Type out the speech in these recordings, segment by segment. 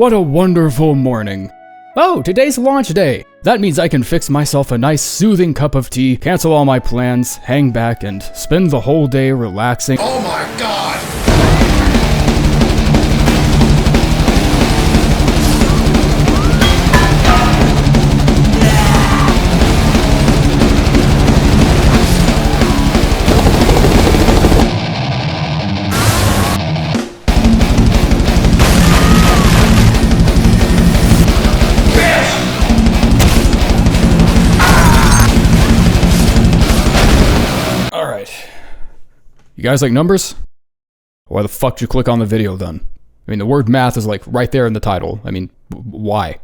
What a wonderful morning. Oh, today's launch day. That means I can fix myself a nice soothing cup of tea, cancel all my plans, hang back, and spend the whole day relaxing. Oh my god! You guys like numbers? Why the fuck did you click on the video then? I mean, the word math is like right there in the title. I mean, why?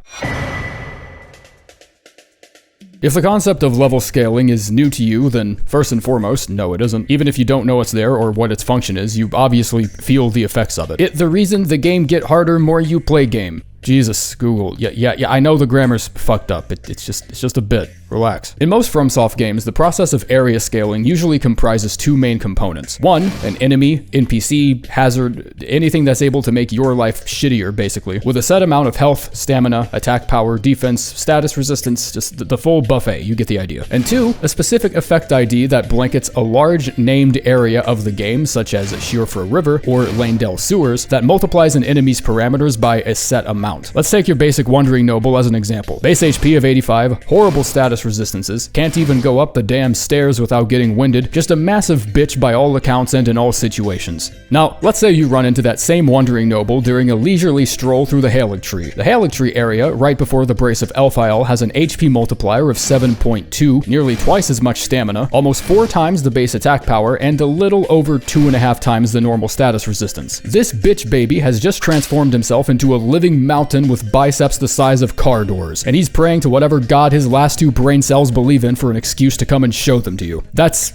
If the concept of level scaling is new to you, then first and foremost, no it isn't. Even if you don't know it's there or what its function is, you obviously feel the effects of it. The reason the game get harder more you play game. Jesus, Google. Yeah, I know the grammar's fucked up. It's just a bit. Relax. In most FromSoft games, the process of area scaling usually comprises two main components. One, an enemy, NPC, hazard, anything that's able to make your life shittier, basically, with a set amount of health, stamina, attack power, defense, status resistance, just the full buffet, you get the idea. And two, a specific effect ID that blankets a large named area of the game, such as Sheerfur River or Lanedale Sewers, that multiplies an enemy's parameters by a set amount. Let's take your basic Wandering Noble as an example. Base HP of 85, horrible status resistances, can't even go up the damn stairs without getting winded, just a massive bitch by all accounts and in all situations. Now, let's say you run into that same Wandering Noble during a leisurely stroll through the Erdtree. The Erdtree area, right before the Brace of Elphiel, has an HP multiplier of 7.2, nearly twice as much stamina, almost 4 times the base attack power, and a little over 2.5 times the normal status resistance. This bitch baby has just transformed himself into a living mountain with biceps the size of car doors, and he's praying to whatever god his last 2 brain cells believe in for an excuse to come and show them to you. That's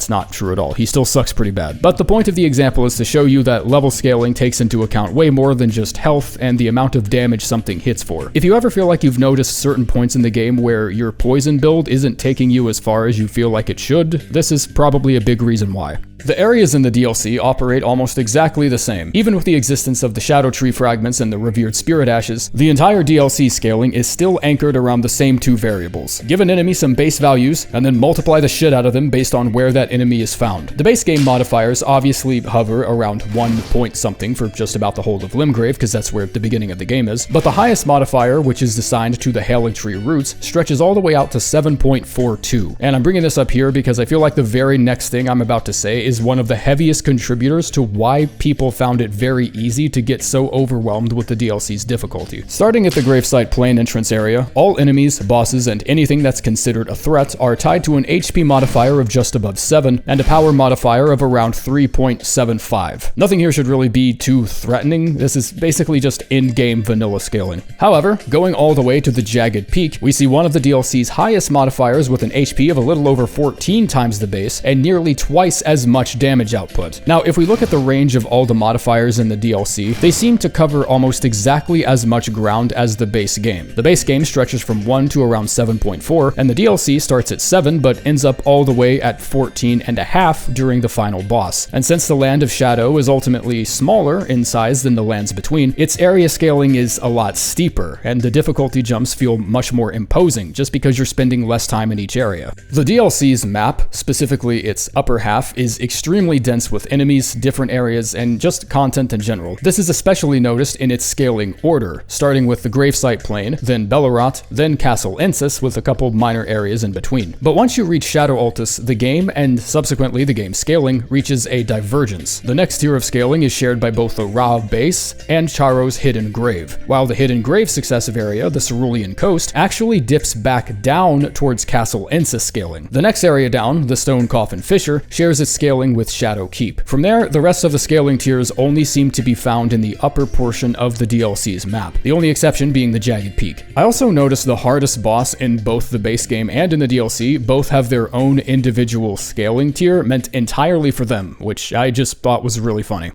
not true at all. He still sucks pretty bad. But the point of the example is to show you that level scaling takes into account way more than just health and the amount of damage something hits for. If you ever feel like you've noticed certain points in the game where your poison build isn't taking you as far as you feel like it should, this is probably a big reason why. The areas in the DLC operate almost exactly the same. Even with the existence of the Shadow Tree fragments and the revered Spirit Ashes, the entire DLC scaling is still anchored around the same 2 variables. Give an enemy some base values, and then multiply the shit out of them based on where that enemy is found. The base game modifiers obviously hover around 1 point something for just about the whole of Limgrave, because that's where the beginning of the game is, but the highest modifier, which is assigned to the Erdtree roots, stretches all the way out to 7.42. And I'm bringing this up here because I feel like the very next thing I'm about to say is one of the heaviest contributors to why people found it very easy to get so overwhelmed with the DLC's difficulty. Starting at the Gravesite Plain entrance area, all enemies, bosses, and anything that's considered a threat are tied to an HP modifier of just above 7 and a power modifier of around 3.75. Nothing here should really be too threatening. This is basically just in-game vanilla scaling. However, going all the way to the Jagged Peak, we see one of the DLC's highest modifiers with an HP of a little over 14 times the base and nearly twice as much damage output. Now, if we look at the range of all the modifiers in the DLC, they seem to cover almost exactly as much ground as the base game. The base game stretches from 1 to around 7.4, and the DLC starts at 7 but ends up all the way at 14.5 during the final boss. And since the Land of Shadow is ultimately smaller in size than the lands between, its area scaling is a lot steeper, and the difficulty jumps feel much more imposing just because you're spending less time in each area. The DLC's map, specifically its upper half, is extremely dense with enemies, different areas, and just content in general. This is especially noticed in its scaling order, starting with the Gravesite Plain, then Bellerot, then Castle Ensis, with a couple minor areas in between. But once you reach Shadow Altus, the game, and subsequently the game's scaling, reaches a divergence. The next tier of scaling is shared by both the Ra base and Charo's Hidden Grave, while the Hidden Grave successive area, the Cerulean Coast, actually dips back down towards Castle Ensis scaling. The next area down, the Stone Coffin Fissure, shares its scaling with Shadow Keep. From there, the rest of the scaling tiers only seem to be found in the upper portion of the DLC's map, the only exception being the Jagged Peak. I also noticed the hardest boss in both the base game and in the DLC both have their own individual scaling tier meant entirely for them, which I just thought was really funny.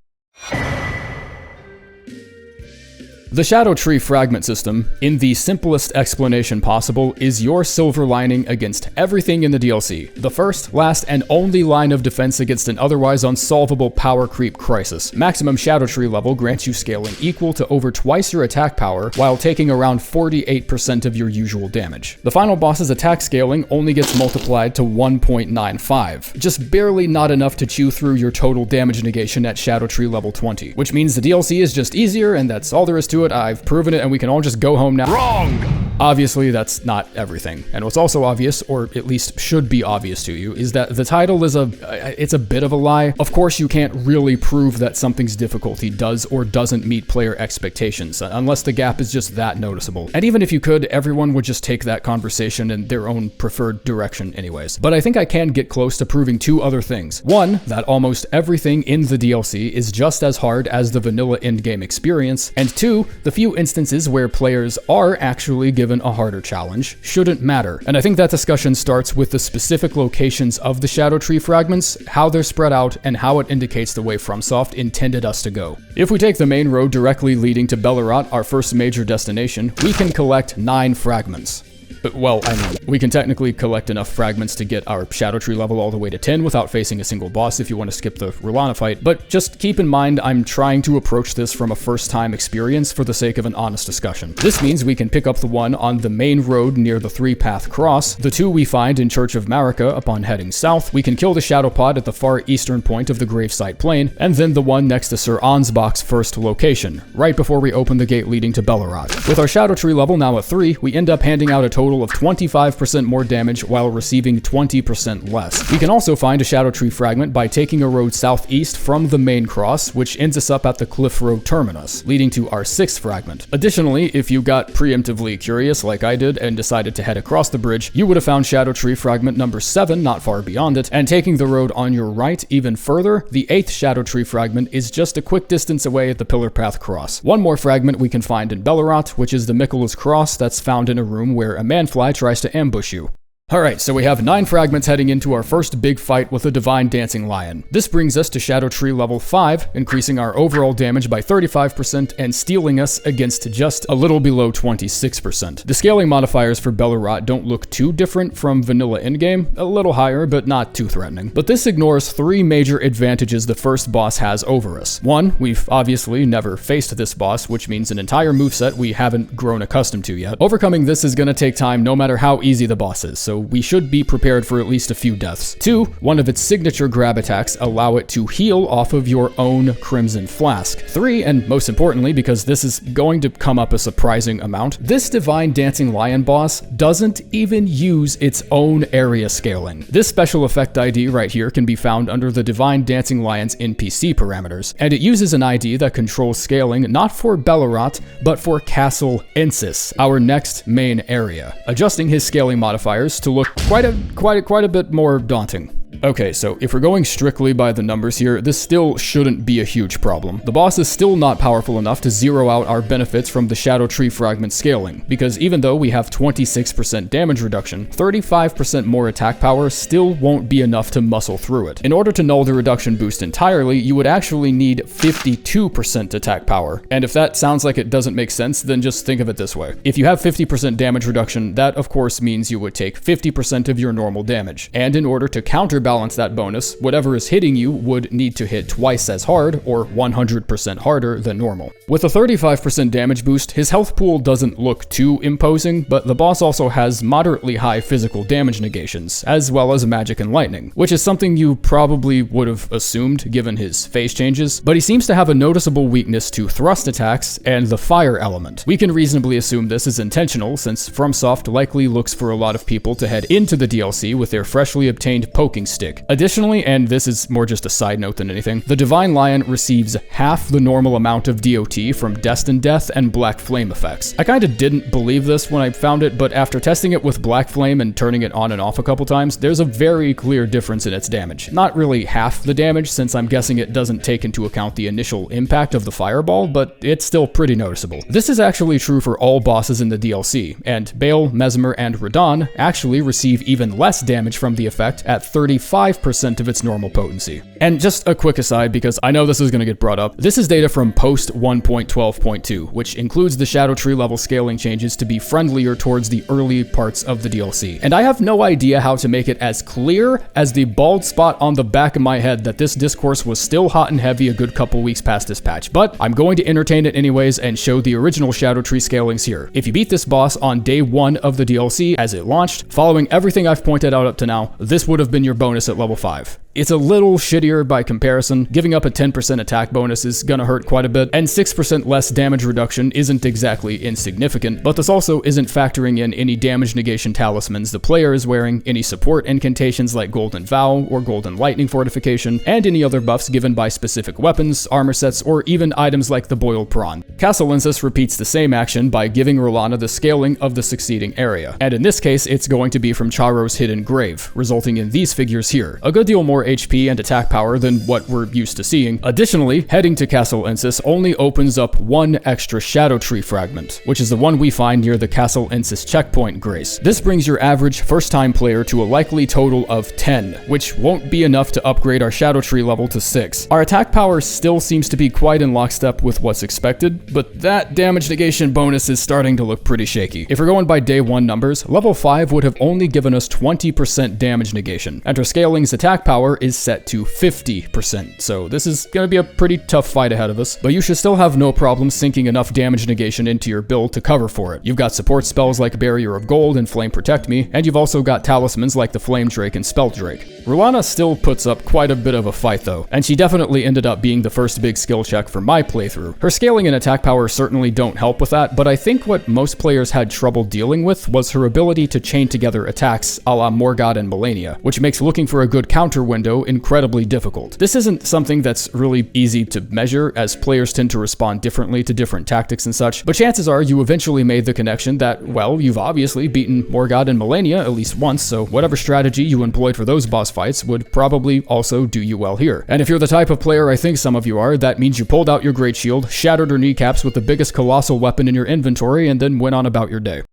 The Shadow Tree Fragment system, in the simplest explanation possible, is your silver lining against everything in the DLC. The first, last, and only line of defense against an otherwise unsolvable power creep crisis. Maximum Shadow Tree level grants you scaling equal to over twice your attack power, while taking around 48% of your usual damage. The final boss's attack scaling only gets multiplied to 1.95, just barely not enough to chew through your total damage negation at Shadow Tree level 20, which means the DLC is just easier, and that's all there is to it. I've proven it, and we can all just go home now. Wrong! Obviously, that's not everything. And what's also obvious, or at least should be obvious to you, is that the title is it's a bit of a lie. Of course, you can't really prove that something's difficulty does or doesn't meet player expectations, unless the gap is just that noticeable. And even if you could, everyone would just take that conversation in their own preferred direction anyways. But I think I can get close to proving two other things. One, that almost everything in the DLC is just as hard as the vanilla endgame experience. And two, the few instances where players are actually given a harder challenge shouldn't matter. And I think that discussion starts with the specific locations of the Shadow Tree fragments, how they're spread out, and how it indicates the way FromSoft intended us to go. If we take the main road directly leading to Belleroth, our first major destination, we can collect 9 fragments. Well, I mean, we can technically collect enough fragments to get our Shadow Tree level all the way to 10 without facing a single boss if you want to skip the Rulana fight, but just keep in mind I'm trying to approach this from a first-time experience for the sake of an honest discussion. This means we can pick up the one on the main road near the 3-path cross, the 2 we find in Church of Marika upon heading south, we can kill the Shadow Pod at the far eastern point of the Gravesite Plain, and then the one next to Sir Ansbach's first location, right before we open the gate leading to Belleroth. With our Shadow Tree level now at 3, we end up handing out a total of 25% more damage while receiving 20% less. We can also find a Shadow Tree fragment by taking a road southeast from the main cross, which ends us up at the Cliff Road terminus, leading to our 6th fragment. Additionally, if you got preemptively curious like I did and decided to head across the bridge, you would have found Shadow Tree fragment number 7 not far beyond it, and taking the road on your right even further, the 8th Shadow Tree fragment is just a quick distance away at the Pillar Path cross. One more fragment we can find in Belleroth, which is the Miquella's Cross that's found in a room where a manfly tries to ambush you. Alright, so we have 9 fragments heading into our first big fight with a Divine Dancing Lion. This brings us to Shadow Tree level 5, increasing our overall damage by 35% and stealing us against just a little below 26%. The scaling modifiers for Belleroth don't look too different from vanilla endgame, a little higher but not too threatening. But this ignores 3 major advantages the first boss has over us. 1, we've obviously never faced this boss, which means an entire moveset we haven't grown accustomed to yet. Overcoming this is going to take time no matter how easy the boss is, so we should be prepared for at least a few deaths. 2, one of its signature grab attacks allow it to heal off of your own Crimson Flask. 3, and most importantly, because this is going to come up a surprising amount, this Divine Dancing Lion boss doesn't even use its own area scaling. This special effect ID right here can be found under the Divine Dancing Lion's NPC parameters, and it uses an ID that controls scaling not for Belleroth, but for Castle Ensis, our next main area, adjusting his scaling modifiers to look quite a bit more daunting. Okay, so if we're going strictly by the numbers here, this still shouldn't be a huge problem. The boss is still not powerful enough to zero out our benefits from the Shadow Tree fragment scaling, because even though we have 26% damage reduction, 35% more attack power still won't be enough to muscle through it. In order to null the reduction boost entirely, you would actually need 52% attack power. And if that sounds like it doesn't make sense, then just think of it this way. If you have 50% damage reduction, that of course means you would take 50% of your normal damage. And in order to counterbalance that bonus, whatever is hitting you would need to hit twice as hard, or 100% harder than normal. With a 35% damage boost, his health pool doesn't look too imposing, but the boss also has moderately high physical damage negations, as well as magic and lightning, which is something you probably would have assumed given his phase changes, but he seems to have a noticeable weakness to thrust attacks and the fire element. We can reasonably assume this is intentional, since FromSoft likely looks for a lot of people to head into the DLC with their freshly obtained poking stick. Additionally, and this is more just a side note than anything, the Divine Lion receives half the normal amount of DOT from Destined Death and Black Flame effects. I kinda didn't believe this when I found it, but after testing it with Black Flame and turning it on and off a couple times, there's a very clear difference in its damage. Not really half the damage, since I'm guessing it doesn't take into account the initial impact of the fireball, but it's still pretty noticeable. This is actually true for all bosses in the DLC, and Bale, Mesmer, and Radahn actually receive even less damage from the effect at 35% of its normal potency. And just a quick aside, because I know this is going to get brought up, this is data from post 1.12.2, which includes the Shadow Tree level scaling changes to be friendlier towards the early parts of the DLC. And I have no idea how to make it as clear as the bald spot on the back of my head that this discourse was still hot and heavy a good couple weeks past this patch, but I'm going to entertain it anyways and show the original Shadow Tree scalings here. If you beat this boss on day 1 of the DLC as it launched, following everything I've pointed out up to now, this would have been your bonus at level 5. It's a little shittier by comparison. Giving up a 10% attack bonus is gonna hurt quite a bit, and 6% less damage reduction isn't exactly insignificant, but this also isn't factoring in any damage negation talismans the player is wearing, any support incantations like Golden Vow or Golden Lightning Fortification, and any other buffs given by specific weapons, armor sets, or even items like the Boiled Prawn. Castellensis repeats the same action by giving Rolana the scaling of the succeeding area, and in this case it's going to be from Charo's Hidden Grave, resulting in these figures here. A good deal more HP and attack power than what we're used to seeing. Additionally, heading to Castellensis only opens up one extra Shadow Tree fragment, which is the one we find near the Castellensis checkpoint grace. This brings your average first-time player to a likely total of 10, which won't be enough to upgrade our Shadow Tree level to 6. Our attack power still seems to be quite in lockstep with what's expected, but that damage negation bonus is starting to look pretty shaky. If we're going by day 1 numbers, level 5 would have only given us 20% damage negation, and our scaling's attack power is set to 50%, so this is going to be a pretty tough fight ahead of us, but you should still have no problem sinking enough damage negation into your build to cover for it. You've got support spells like Barrier of Gold and Flame Protect Me, and you've also got talismans like the Flame Drake and Spell Drake. Rolana still puts up quite a bit of a fight though, and she definitely ended up being the first big skill check for my playthrough. Her scaling and attack power certainly don't help with that, but I think what most players had trouble dealing with was her ability to chain together attacks a la Morgott and Melania, which makes looking for a good counter window incredibly difficult. This isn't something that's really easy to measure, as players tend to respond differently to different tactics and such, but chances are you eventually made the connection that, well, you've obviously beaten Morgott and Melania at least once, so whatever strategy you employed for those boss fights would probably also do you well here. And if you're the type of player I think some of you are, that means you pulled out your great shield, shattered her kneecaps with the biggest colossal weapon in your inventory, and then went on about your day.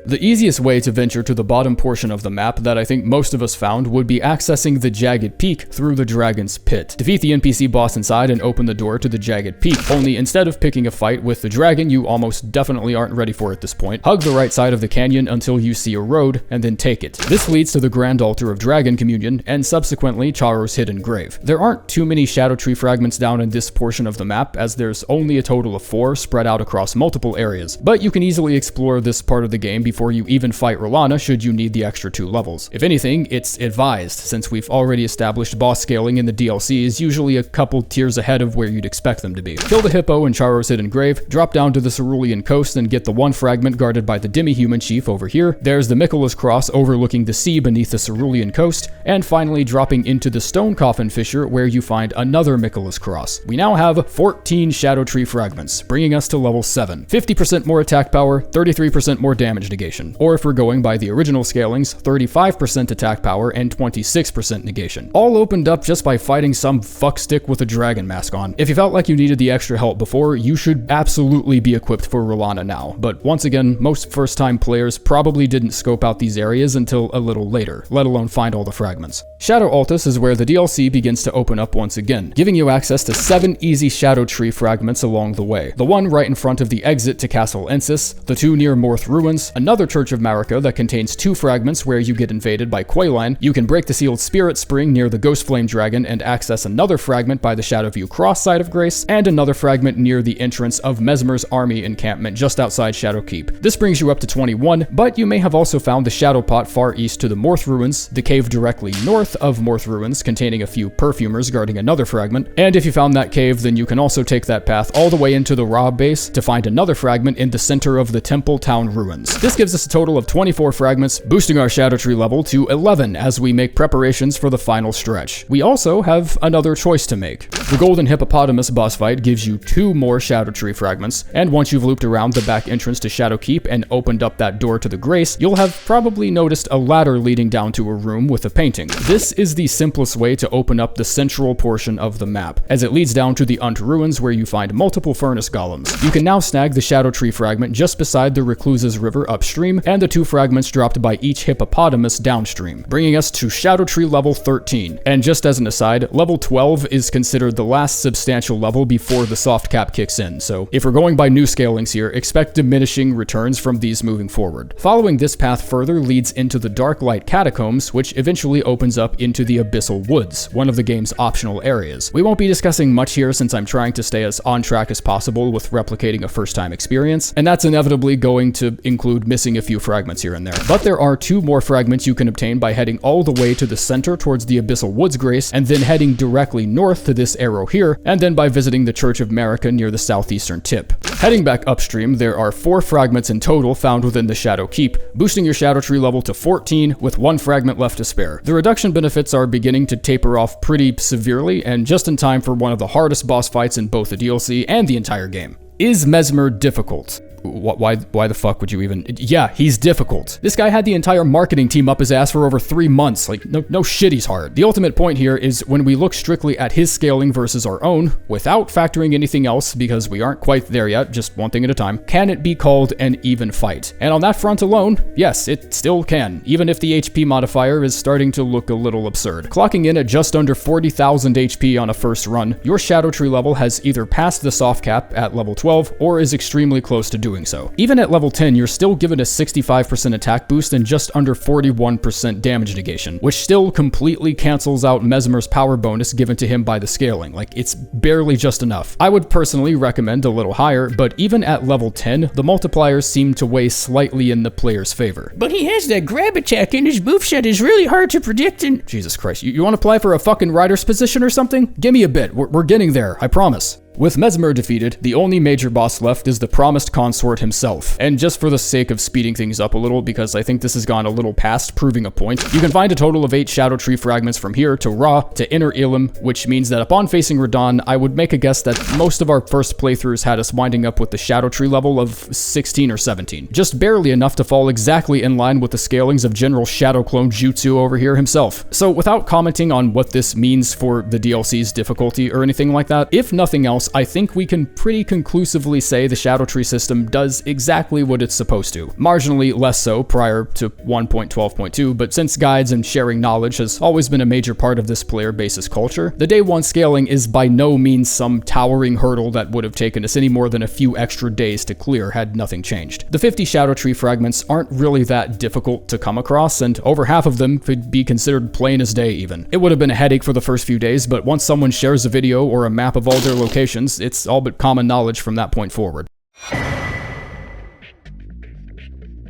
The easiest way to venture to the bottom portion of the map that I think most of us found would be accessing the Jagged Peak through the Dragon's Pit. Defeat the NPC boss inside and open the door to the Jagged Peak, only instead of picking a fight with the dragon you almost definitely aren't ready for at this point, hug the right side of the canyon until you see a road, and then take it. This leads to the Grand Altar of Dragon Communion, and subsequently Charo's Hidden Grave. There aren't too many Shadow Tree fragments down in this portion of the map, as there's only a total of 4 spread out across multiple areas, but you can easily explore this part of the game before you even fight Rolana should you need the extra 2 levels. If anything, it's advised, since we've already established boss scaling in the DLC is usually a couple tiers ahead of where you'd expect them to be. Kill the hippo in Charo's Hidden Grave, drop down to the Cerulean Coast and get the 1 fragment guarded by the demi-human chief over here. There's the Miquella's Cross overlooking the sea beneath the Cerulean Coast, and finally dropping into the Stone Coffin Fissure where you find another Miquella's Cross. We now have 14 Shadow Tree fragments, bringing us to level 7. 50% more attack power, 33% more damage negation. Or if we're going by the original scalings, 35% attack power and 26% negation. All opened up just by fighting some fuckstick with a dragon mask on. If you felt like you needed the extra help before, you should absolutely be equipped for Rolana now. But once again, most first-time players probably didn't scope out these areas until a little later, let alone find all the fragments. Shadow Altus is where the DLC begins to open up once again, giving you access to 7 easy Shadow Tree fragments along the way. The one right in front of the exit to Castellensis, the 2 near Morth Ruins, another Church of Marika that contains 2 fragments where you get invaded by Quayline. You can break the sealed Spirit Spring near the Ghost Flame Dragon and access another fragment by the Shadowview Cross side of Grace, and another fragment near the entrance of Mesmer's army encampment just outside Shadowkeep. This brings you up to 21, but you may have also found the Shadow Pot far east to the Morth Ruins, the cave directly north of Morth Ruins containing a few perfumers guarding another fragment, and if you found that cave, then you can also take that path all the way into the Ra base to find another fragment in the center of the Temple Town ruins. This gives us a total of 24 fragments, boosting our Shadow Tree level to 11 as we make preparations for the final stretch. We also have another choice to make. The Golden Hippopotamus boss fight gives you 2 more Shadow Tree fragments, and once you've looped around the back entrance to Shadow Keep and opened up that door to the Grace, you'll have probably noticed a ladder leading down to a room with a painting. This is the simplest way to open up the central portion of the map, as it leads down to the Unt Ruins where you find multiple furnace golems. You can now snag the Shadow Tree fragment just beside the Recluse's River upstream, and the 2 fragments dropped by each hippopotamus downstream, bringing us to Shadow Tree level 13. And just as an aside, level 12 is considered the last substantial level before the soft cap kicks in, so if we're going by new scalings here, expect diminishing returns from these moving forward. Following this path further leads into the Darklight Catacombs, which eventually opens up into the Abyssal Woods, one of the game's optional areas. We won't be discussing much here since I'm trying to stay as on track as possible with replicating a first-time experience, and that's inevitably going to include missing a few fragments here and there. But there are 2 more fragments you can obtain by heading all the way to the center towards the Abyssal Woods Grace, and then heading directly north to this arrow here, and then by visiting the Church of Marika near the southeastern tip. Heading back upstream, there are 4 fragments in total found within the Shadow Keep, boosting your Shadow Tree level to 14 with 1 fragment left to spare. The reduction benefits are beginning to taper off pretty severely, and just in time for one of the hardest boss fights in both the DLC and the entire game. Is Mesmer difficult? Why the fuck would you even? Yeah, he's difficult. This guy had the entire marketing team up his ass for over 3 months. Like, no shit, he's hard. The ultimate point here is when we look strictly at his scaling versus our own, without factoring anything else, because we aren't quite there yet, just one thing at a time, can it be called an even fight? And on that front alone, yes, it still can, even if the HP modifier is starting to look a little absurd. Clocking in at just under 40,000 HP on a first run, your Shadow Tree level has either passed the soft cap at level 12 or is extremely close to doing so. Even at level 10, you're still given a 65% attack boost and just under 41% damage negation, which still completely cancels out Mesmer's power bonus given to him by the scaling. Like, it's barely just enough. I would personally recommend a little higher, but even at level 10, the multipliers seem to weigh slightly in the player's favor. But he has that grab attack and his moveset is really hard to predict and— Jesus Christ, you want to apply for a fucking rider's position or something? Give me a bit, we're getting there, I promise. With Mesmer defeated, the only major boss left is the promised consort himself. And just for the sake of speeding things up a little, because I think this has gone a little past proving a point, you can find a total of 8 Shadow Tree fragments from here to Ra to Inner Elim, which means that upon facing Radahn, I would make a guess that most of our first playthroughs had us winding up with the Shadow Tree level of 16 or 17. Just barely enough to fall exactly in line with the scalings of General Shadow Clone Jutsu over here himself. So without commenting on what this means for the DLC's difficulty or anything like that, if nothing else, I think we can pretty conclusively say the Shadow Tree system does exactly what it's supposed to. Marginally less so prior to 1.12.2, but since guides and sharing knowledge has always been a major part of this player basis culture, the day 1 scaling is by no means some towering hurdle that would have taken us any more than a few extra days to clear had nothing changed. The 50 Shadow Tree fragments aren't really that difficult to come across, and over half of them could be considered plain as day even. It would have been a headache for the first few days, but once someone shares a video or a map of all their locations, it's all but common knowledge from that point forward.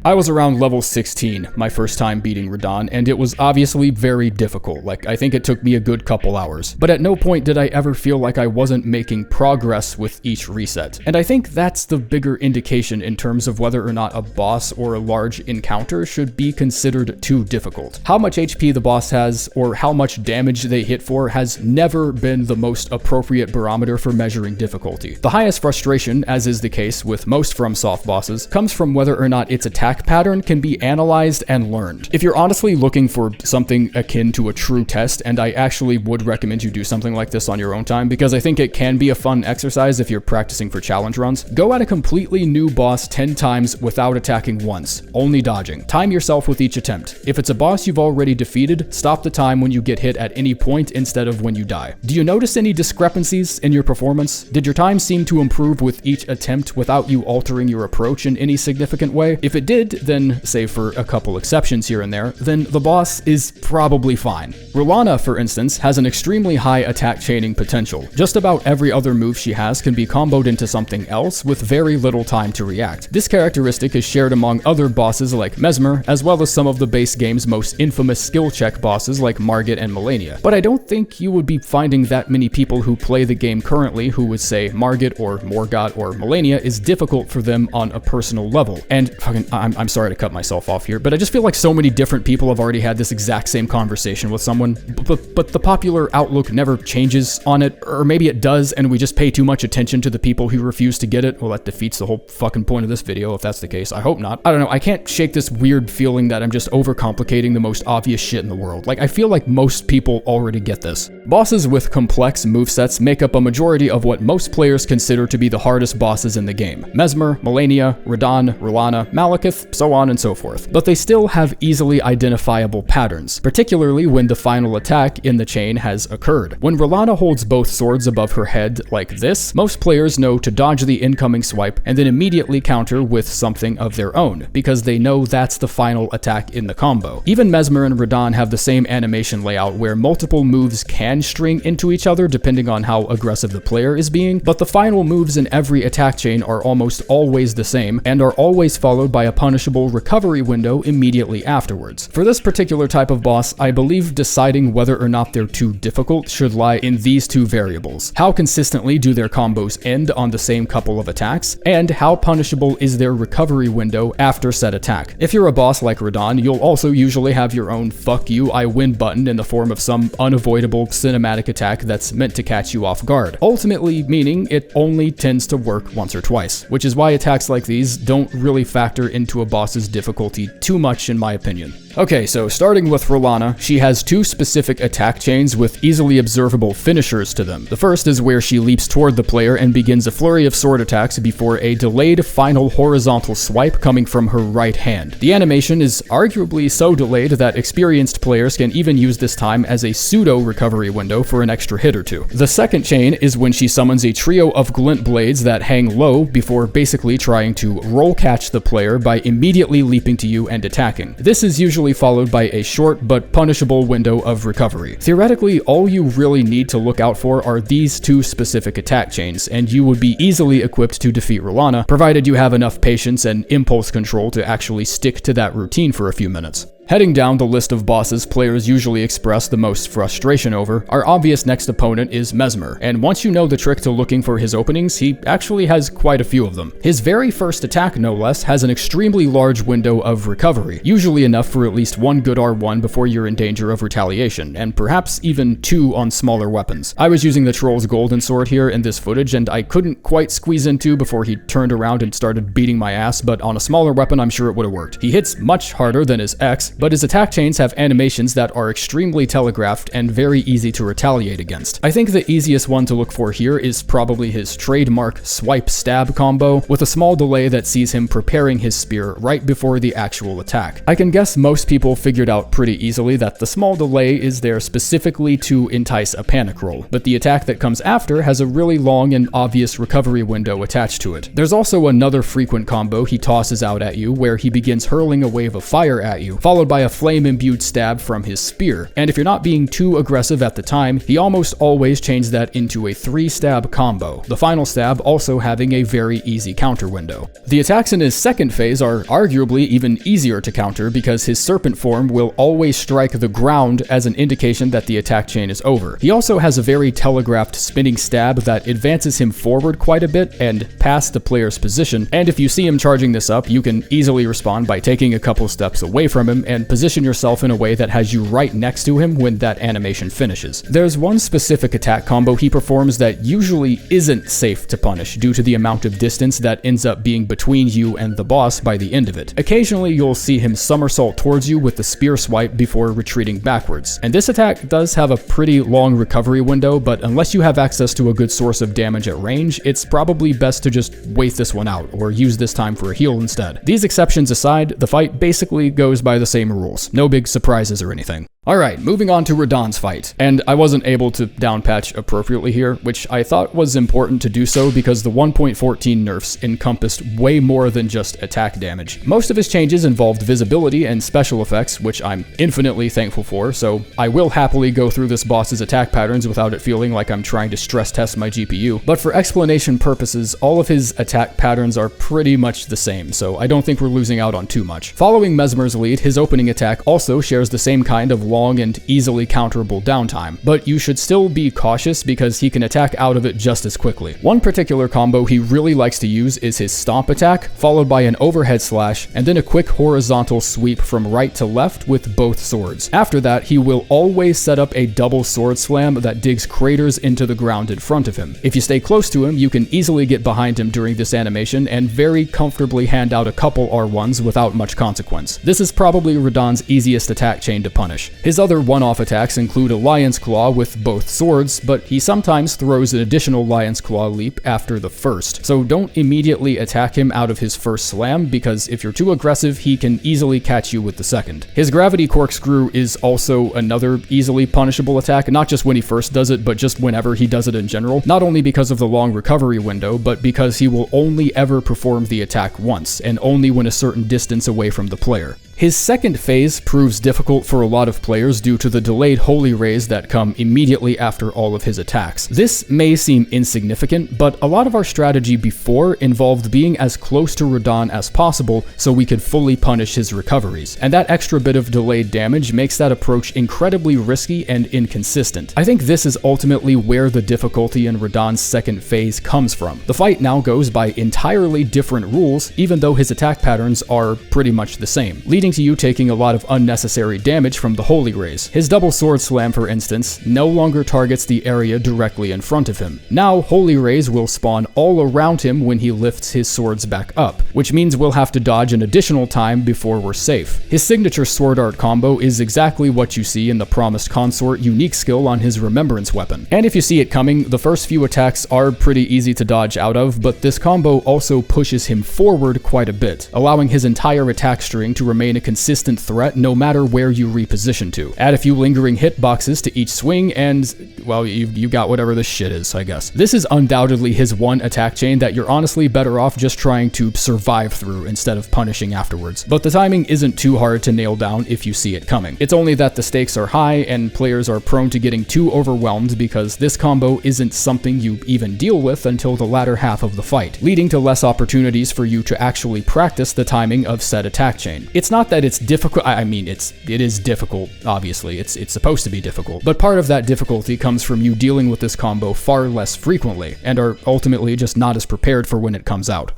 I was around level 16 my first time beating Radahn, and it was obviously very difficult. Like, I think it took me a good couple hours. But at no point did I ever feel like I wasn't making progress with each reset. And I think that's the bigger indication in terms of whether or not a boss or a large encounter should be considered too difficult. How much HP the boss has, or how much damage they hit for, has never been the most appropriate barometer for measuring difficulty. The highest frustration, as is the case with most FromSoft bosses, comes from whether or not its attack pattern can be analyzed and learned. If you're honestly looking for something akin to a true test, and I actually would recommend you do something like this on your own time, because I think it can be a fun exercise if you're practicing for challenge runs, go at a completely new boss 10 times without attacking once, only dodging. Time yourself with each attempt. If it's a boss you've already defeated, stop the time when you get hit at any point instead of when you die. Do you notice any discrepancies in your performance? Did your time seem to improve with each attempt without you altering your approach in any significant way? If it did, then, save for a couple exceptions here and there, then the boss is probably fine. Rulana, for instance, has an extremely high attack chaining potential. Just about every other move she has can be comboed into something else with very little time to react. This characteristic is shared among other bosses like Mesmer, as well as some of the base game's most infamous skill check bosses like Margit and Malenia. But I don't think you would be finding that many people who play the game currently who would say Margit or Morgott or Malenia is difficult for them on a personal level. And fucking, I'm sorry to cut myself off here, but I just feel like so many different people have already had this exact same conversation with someone, but the popular outlook never changes on it, or maybe it does, and we just pay too much attention to the people who refuse to get it. Well, that defeats the whole fucking point of this video if that's the case. I hope not. I don't know, I can't shake this weird feeling that I'm just overcomplicating the most obvious shit in the world. Like, I feel like most people already get this. Bosses with complex movesets make up a majority of what most players consider to be the hardest bosses in the game. Mesmer, Malenia, Radahn, R'Lana, Malekith, so on and so forth. But they still have easily identifiable patterns, particularly when the final attack in the chain has occurred. When R'Lana holds both swords above her head like this, most players know to dodge the incoming swipe and then immediately counter with something of their own, because they know that's the final attack in the combo. Even Mesmer and Radahn have the same animation layout where multiple moves can string into each other depending on how aggressive the player is being, but the final moves in every attack chain are almost always the same and are always followed by a punishable recovery window immediately afterwards. For this particular type of boss, I believe deciding whether or not they're too difficult should lie in these two variables. How consistently do their combos end on the same couple of attacks, and how punishable is their recovery window after said attack. If you're a boss like Radahn, you'll also usually have your own "fuck you, I win" button in the form of some unavoidable cinematic attack that's meant to catch you off guard, ultimately meaning it only tends to work once or twice, which is why attacks like these don't really factor into a boss's difficulty too much in my opinion. Okay, so starting with R'Lana, she has two specific attack chains with easily observable finishers to them. The first is where she leaps toward the player and begins a flurry of sword attacks before a delayed final horizontal swipe coming from her right hand. The animation is arguably so delayed that experienced players can even use this time as a pseudo recovery window for an extra hit or two. The second chain is when she summons a trio of glint blades that hang low before basically trying to roll catch the player by immediately leaping to you and attacking. This is usually followed by a short but punishable window of recovery. Theoretically, all you really need to look out for are these two specific attack chains, and you would be easily equipped to defeat R'Lana, provided you have enough patience and impulse control to actually stick to that routine for a few minutes. Heading down the list of bosses players usually express the most frustration over, our obvious next opponent is Mesmer, and once you know the trick to looking for his openings, he actually has quite a few of them. His very first attack, no less, has an extremely large window of recovery, usually enough for at least one good R1 before you're in danger of retaliation, and perhaps even two on smaller weapons. I was using the Troll's Golden Sword here in this footage, and I couldn't quite squeeze in two before he turned around and started beating my ass, but on a smaller weapon I'm sure it would have worked. He hits much harder than his X, but his attack chains have animations that are extremely telegraphed and very easy to retaliate against. I think the easiest one to look for here is probably his trademark swipe stab combo, with a small delay that sees him preparing his spear right before the actual attack. I can guess most people figured out pretty easily that the small delay is there specifically to entice a panic roll, but the attack that comes after has a really long and obvious recovery window attached to it. There's also another frequent combo he tosses out at you where he begins hurling a wave of fire at you, followed by a flame-imbued stab from his spear, and if you're not being too aggressive at the time, he almost always changes that into a 3-stab combo, the final stab also having a very easy counter window. The attacks in his second phase are arguably even easier to counter because his serpent form will always strike the ground as an indication that the attack chain is over. He also has a very telegraphed spinning stab that advances him forward quite a bit and past the player's position, and if you see him charging this up, you can easily respond by taking a couple steps away from him and position yourself in a way that has you right next to him when that animation finishes. There's one specific attack combo he performs that usually isn't safe to punish due to the amount of distance that ends up being between you and the boss by the end of it. Occasionally you'll see him somersault towards you with the spear swipe before retreating backwards, and this attack does have a pretty long recovery window, but unless you have access to a good source of damage at range, it's probably best to just wait this one out or use this time for a heal instead. These exceptions aside, the fight basically goes by the same rules. No big surprises or anything. Alright, moving on to Radahn's fight, and I wasn't able to downpatch appropriately here, which I thought was important to do so because the 1.14 nerfs encompassed way more than just attack damage. Most of his changes involved visibility and special effects, which I'm infinitely thankful for, so I will happily go through this boss's attack patterns without it feeling like I'm trying to stress test my GPU, but for explanation purposes, all of his attack patterns are pretty much the same, so I don't think we're losing out on too much. Following Mesmer's lead, his opening attack also shares the same kind of long and easily counterable downtime, but you should still be cautious because he can attack out of it just as quickly. One particular combo he really likes to use is his stomp attack, followed by an overhead slash, and then a quick horizontal sweep from right to left with both swords. After that, he will always set up a double sword slam that digs craters into the ground in front of him. If you stay close to him, you can easily get behind him during this animation and very comfortably hand out a couple R1s without much consequence. This is probably Radahn's easiest attack chain to punish. His other one-off attacks include a Lion's Claw with both swords, but he sometimes throws an additional Lion's Claw leap after the first, so don't immediately attack him out of his first slam, because if you're too aggressive, he can easily catch you with the second. His Gravity Corkscrew is also another easily punishable attack, not just when he first does it, but just whenever he does it in general, not only because of the long recovery window, but because he will only ever perform the attack once, and only when a certain distance away from the player. His second phase proves difficult for a lot of players due to the delayed Holy Rays that come immediately after all of his attacks. This may seem insignificant, but a lot of our strategy before involved being as close to Radahn as possible so we could fully punish his recoveries, and that extra bit of delayed damage makes that approach incredibly risky and inconsistent. I think this is ultimately where the difficulty in Radahn's second phase comes from. The fight now goes by entirely different rules, even though his attack patterns are pretty much the same, leading to you taking a lot of unnecessary damage from the Holy Rays. His double sword slam, for instance, no longer targets the area directly in front of him. Now, Holy Rays will spawn all around him when he lifts his swords back up, which means we'll have to dodge an additional time before we're safe. His signature sword art combo is exactly what you see in the Promised Consort unique skill on his Remembrance weapon. And if you see it coming, the first few attacks are pretty easy to dodge out of, but this combo also pushes him forward quite a bit, allowing his entire attack string to remain a consistent threat no matter where you reposition to. Add a few lingering hitboxes to each swing and, well, you got whatever this shit is, I guess. This is undoubtedly his one attack chain that you're honestly better off just trying to survive through instead of punishing afterwards. But the timing isn't too hard to nail down if you see it coming. It's only that the stakes are high and players are prone to getting too overwhelmed because this combo isn't something you even deal with until the latter half of the fight, leading to less opportunities for you to actually practice the timing of said attack chain. It's not that it's difficult. I mean, it is difficult, obviously. It's supposed to be difficult. But part of that difficulty comes from you dealing with this combo far less frequently, and are ultimately just not as prepared for when it comes out.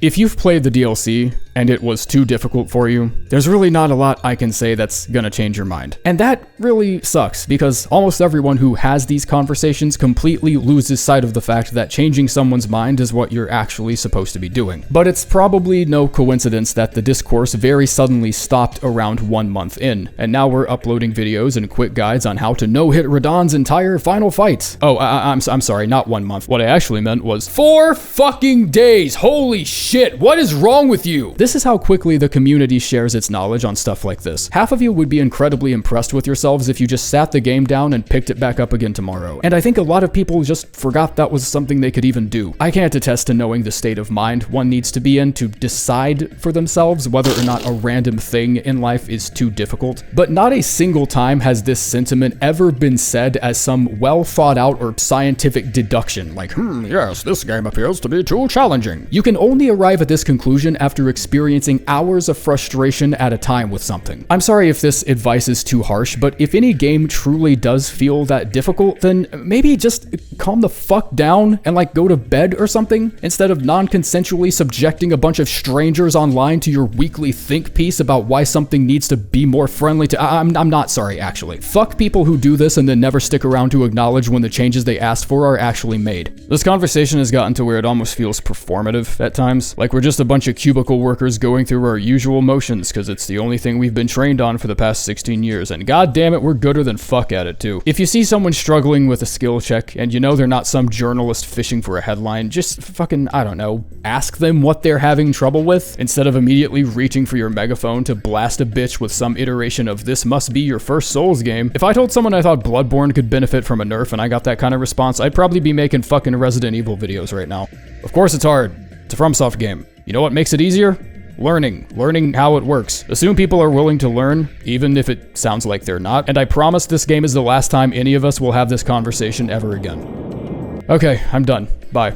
If you've played the DLC and it was too difficult for you, there's really not a lot I can say that's gonna change your mind. And that really sucks, because almost everyone who has these conversations completely loses sight of the fact that changing someone's mind is what you're actually supposed to be doing. But it's probably no coincidence that the discourse very suddenly stopped around 1 month in, and now we're uploading videos and quick guides on how to no-hit Radahn's entire final fight. Oh, I'm sorry, not 1 month. What I actually meant was 4 fucking days! Holy shit, what is wrong with you? This is how quickly the community shares its knowledge on stuff like this. Half of you would be incredibly impressed with yourselves if you just sat the game down and picked it back up again tomorrow. And I think a lot of people just forgot that was something they could even do. I can't attest to knowing the state of mind one needs to be in to decide for themselves whether or not a random thing in life is too difficult. But not a single time has this sentiment ever been said as some well thought out or scientific deduction, like, yes, this game appears to be too challenging. You can only arrive at this conclusion after experiencing hours of frustration at a time with something. I'm sorry if this advice is too harsh, but if any game truly does feel that difficult, then maybe just calm the fuck down and like go to bed or something, instead of non-consensually subjecting a bunch of strangers online to your weekly think piece about why something needs to be more friendly to— I'm not sorry, actually. Fuck people who do this and then never stick around to acknowledge when the changes they asked for are actually made. This conversation has gotten to where it almost feels performative at times, like we're just a bunch of cubicle workers going through our usual motions because it's the only thing we've been trained on for the past 16 years, and god damn it, we're gooder than fuck at it too. If you see someone struggling with a skill check and you know they're not some journalist fishing for a headline, just fucking, I don't know, ask them what they're having trouble with, instead of immediately reaching for your megaphone to blast a bitch with some iteration of "this must be your first Souls game." If I told someone I thought Bloodborne could benefit from a nerf and I got that kind of response, I'd probably be making fucking Resident Evil videos right now. Of course it's hard. It's a FromSoft game. You know what makes it easier? Learning how it works. Assume people are willing to learn, even if it sounds like they're not, and I promise this game is the last time any of us will have this conversation ever again. Okay, I'm done. Bye.